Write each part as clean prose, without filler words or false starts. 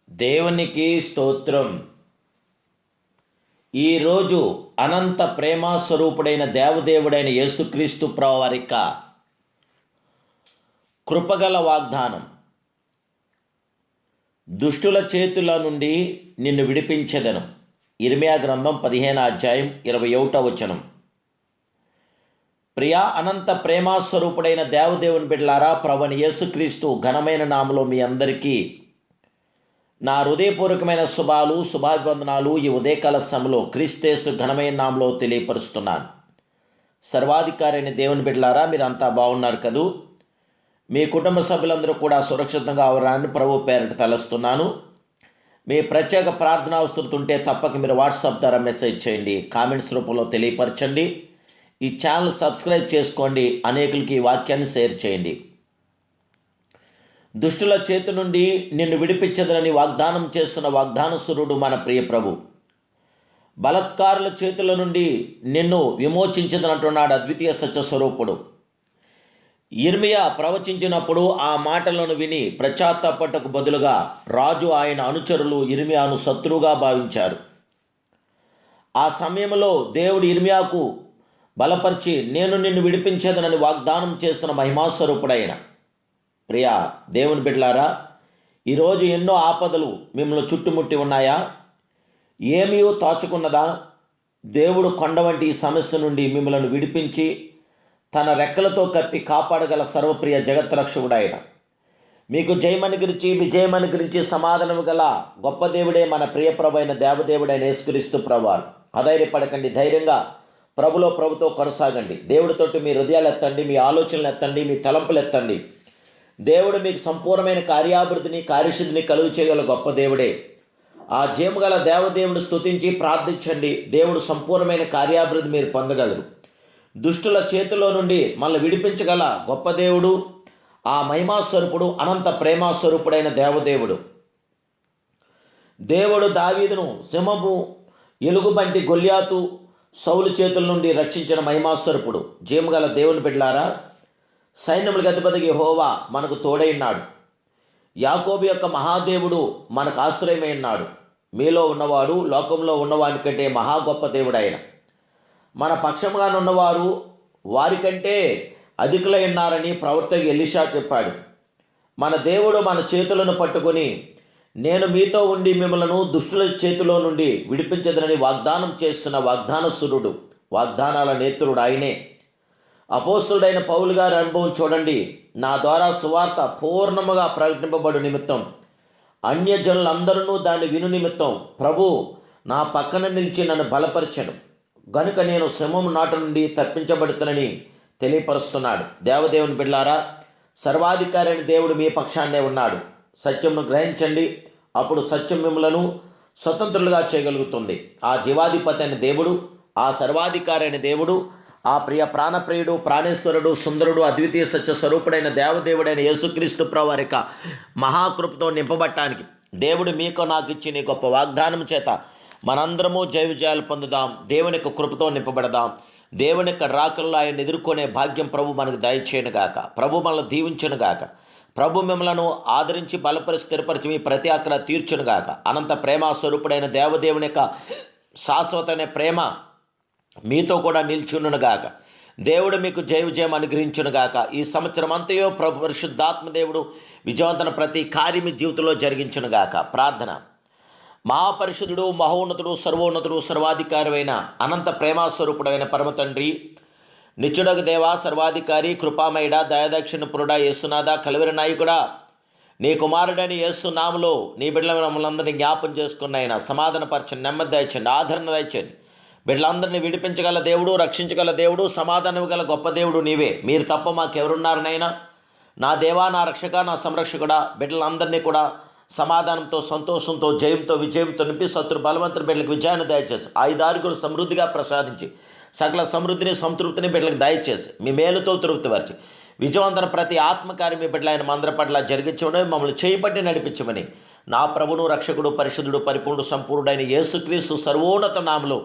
దేవునికి స్తోత్రం. ఈరోజు అనంత ప్రేమ స్వరూపుడైన దేవదేవుడైన యేసుక్రీస్తు ప్రభువు వారి యొక్క కృపగల వాగ్దానం. దుష్టుల చేతుల నుండి నిన్ను విడిపించెదను. ఇర్మియా గ్రంథం 15 అధ్యాయం 21 వచనం. ప్రియా అనంత ప్రేమ స్వరూపుడైన దేవదేవుని బిడ్డలారా, ప్రభువైన యేసుక్రీస్తు ఘనమైన నామములో మీ అందరికీ నా హృదయపూర్వకమైన శుభాభివందనాలు ఈ ఉదయకాల సమయంలో క్రీస్తు ఘనమైన నామములో తెలియపరుస్తున్నాను. సర్వాధికారి అయిన దేవుని బిడ్డలారా, మీరంతా బాగున్నారు కదూ? మీ కుటుంబ సభ్యులందరూ కూడా సురక్షితంగా అవరాన్ని ప్రభు పేరిట తలస్తున్నాను. మీ ప్రత్యేక ప్రార్థన అవసరం ఉంటే తప్పక మీరు వాట్సాప్ ద్వారా మెసేజ్ చేయండి, కామెంట్స్ రూపంలో తెలియపరచండి. ఈ ఛానల్ సబ్స్క్రైబ్ చేసుకోండి, అనేకులకి ఈ వాక్యాన్ని షేర్ చేయండి. దుష్టుల చేతి నుండి నిన్ను విడిపించదనని వాగ్దానం చేస్తున్న వాగ్దానసురుడు మన ప్రియ ప్రభు. బలత్కారుల చేతుల నుండి నిన్ను విమోచించదనంటున్నాడు అద్వితీయ సత్యస్వరూపుడు. ఇర్మియా ప్రవచించినప్పుడు ఆ మాటలను విని పశ్చాత్తాపటకు బదులుగా రాజు ఆయన అనుచరులు ఇర్మియాను శత్రువుగా భావించారు. ఆ సమయంలో దేవుడు ఇర్మియాకు బలపరిచి నేను నిన్ను విడిపించేదనని వాగ్దానం చేస్తున్న మహిమాస్వరూపుడైన ప్రియా దేవుని బిడ్డలారా, ఈరోజు ఎన్నో ఆపదలు మిమ్మల్ని చుట్టుముట్టి ఉన్నాయా? ఏమీ తోచుకున్నదా? దేవుడు కొండ వంటి ఈ సమస్య నుండి మిమ్మల్ని విడిపించి తన రెక్కలతో కప్పి కాపాడగల సర్వప్రియ జగత్రక్షకుడైన మీకు జయమనుగ్రహించి విజయమనుగ్రహించి సమాధానం గల గొప్ప దేవుడే మన ప్రియ ప్రభు అయిన దేవదేవుడైన యేసుక్రీస్తు ప్రభువారు. అధైర్యపడకండి, ధైర్యంగా ప్రభుతో కొనసాగండి. దేవుడితోటి మీ హృదయాలు ఎత్తండి, మీ ఆలోచనలు ఎత్తండి, మీ తలంపులు ఎత్తండి. దేవుడు మీకు సంపూర్ణమైన కార్యాభివృద్ధిని కార్యసిద్ధిని కలుగు చేయగల గొప్ప దేవుడే. ఆ జీవగల దేవదేవుడు స్తుతించి ప్రార్థించండి. దేవుడు సంపూర్ణమైన కార్యాభివృద్ధి మీరు పొందగలరు. దుష్టుల చేతిలో నుండి మనల్ని విడిపించగల గొప్ప దేవుడు, ఆ మహిమాస్వరూపుడు, అనంత ప్రేమాస్వరూపుడైన దేవదేవుడు. దేవుడు దావీదును సింహపు ఎలుగుబంటి గొల్యాతు సౌలు చేతుల నుండి రక్షించిన మహిమాస్వరూపుడు. జీవగల దేవుని బిడ్డలారా, సైన్యములకు అధిపతికి యెహోవా మనకు తోడైనాడు. యాకోబు యొక్క మహాదేవుడు మనకు ఆశ్రయమై ఉన్నాడు. మీలో ఉన్నవాడు లోకంలో ఉన్నవాడి కంటే మహా గొప్ప దేవుడు ఆయన. మన పక్షముగా ఉన్నవారు వారికంటే అధికులై ఉన్నారని ప్రవక్త ఎలీషా చెప్పాడు. మన దేవుడు మన చేతులను పట్టుకొని నేను మీతో ఉండి మిమ్మలను దుష్టుల చేతిలో నుండి విడిపించదనని వాగ్దానం చేస్తున్న వాగ్దానసురుడు, వాగ్దానాల నేత్రుడు ఆయనే. అపోస్తుడైన పౌలు గారి అనుభవం చూడండి. నా ద్వారా సువార్త పూర్ణముగా ప్రకటింపబడు నిమిత్తం అన్యజనులందరూ దాన్ని విను నిమిత్తం ప్రభు నా పక్కన నిలిచి నన్ను బలపరిచెను గనుక నేను సింహం నాటు నుండి తప్పించబడుతునని తెలియపరుస్తున్నాడు. దేవదేవుని బిడ్డలారా, సర్వాధికారి అయిన దేవుడు మీ పక్షాన్నే ఉన్నాడు. సత్యమును గ్రహించండి, అప్పుడు సత్యం మిమ్మలను స్వతంత్రులుగా చేయగలుగుతుంది. ఆ జీవాధిపతి అయిన దేవుడు, ఆ సర్వాధికారి అయిన దేవుడు, ఆ ప్రియ ప్రాణప్రియుడు, ప్రాణేశ్వరుడు, సుందరుడు, అద్వితీయ సత్య స్వరూపుడైన దేవదేవుడైన యేసుక్రీస్తు ప్రభువు వారి యొక్క మహాకృపతో నింపబట్టానికి దేవుడు మీకు నాకు ఇచ్చిన గొప్ప వాగ్దానం చేత మనందరము జయ విజయాలు పొందుదాం. దేవుని యొక్క కృపతో నింపబడదాం. దేవుని యొక్క రాకల్లో ఆయన ఎదుర్కొనే భాగ్యం ప్రభు మనకు దయచేయనుగాక. ప్రభు మనల్ని దీవించునుగాక. ప్రభు మిమ్మలను ఆదరించి బలపరిచి స్థిరపరిచి మీ ప్రతి అక్కడ తీర్చునుగాక. అనంత ప్రేమ స్వరూపుడైన దేవదేవుని యొక్క శాశ్వతమైన ప్రేమ మీతో కూడా నిల్చునుగాక. దేవుడు మీకు జయ విజయం అనుగ్రహించునుగాక. ఈ సంవత్సరం అంతయో ప్రభు పరిశుద్ధాత్మ దేవుడు విజయవంతన ప్రతి కార్యం జీవితంలో జరిగించునుగాక. ప్రార్థన. మహాపరిశుద్ధుడు, మహోన్నతుడు, సర్వోన్నతుడు, సర్వాధికారమైన అనంత ప్రేమాస్వరూపుడైన పరమ తండ్రి, నిత్యుడగు దేవా, సర్వాధికారి, కృపామయుడ, దయాదాక్షిణ్య పురుడా, యేసునాథ, కలవరి నాయకుడా, నీ కుమారుడైన యేసు నామములో నీ బిడ్డల మమ్మల్ని జ్ఞాపం చేసుకున్న ఆయన సమాధానపరచండి, నెమ్మది దయచండి, ఆదరణ దయచండి. బిడ్డలందరినీ విడిపించగల దేవుడు, రక్షించగల దేవుడు, సమాధానం గల గొప్ప దేవుడు నీవే. మీరు తప్ప మాకెవరున్నారనైనా? నా దేవా, నా రక్షక, నా సంరక్షకుడా, బిడ్డలందరినీ కూడా సమాధానంతో, సంతోషంతో, జయంతో, విజయంతో నింపి శత్రు బలవంతుని బిడ్డలకు విజయాన్ని దయచేసి ఆయుధారుగులు సమృద్ధిగా ప్రసాదించి సకల సమృద్ధిని సంతృప్తిని బిడ్డలకు దయచేసి మీ మేలుతో తృప్తిపరిచి విజయవంతన ప్రతి ఆత్మకార్యం మీ బిడ్డలైన మందర పట్ల జరిగించమని మమ్మల్ని చేయబట్టి నడిపించమని నా ప్రభును రక్షకుడు పరిశుద్ధుడు పరిపూర్ణుడు సంపూర్ణుడైన యేసుక్రీస్తు సర్వోన్నత నామములో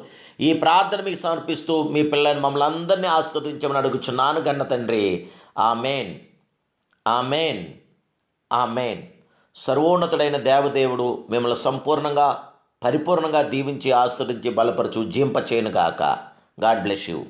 ఈ ప్రార్థన మీకు సమర్పిస్తూ మీ పిల్లల్ని మమ్మల్ని అందరినీ ఆశీర్వదించమని అడుగుచున్నాను గన్న తండ్రి. Amen, amen, amen. సర్వోన్నతుడైన దేవదేవుడు మిమ్మల్ని సంపూర్ణంగా పరిపూర్ణంగా దీవించి ఆస్వాదించి బలపరచు జీంపచేయునుగాక. God bless you.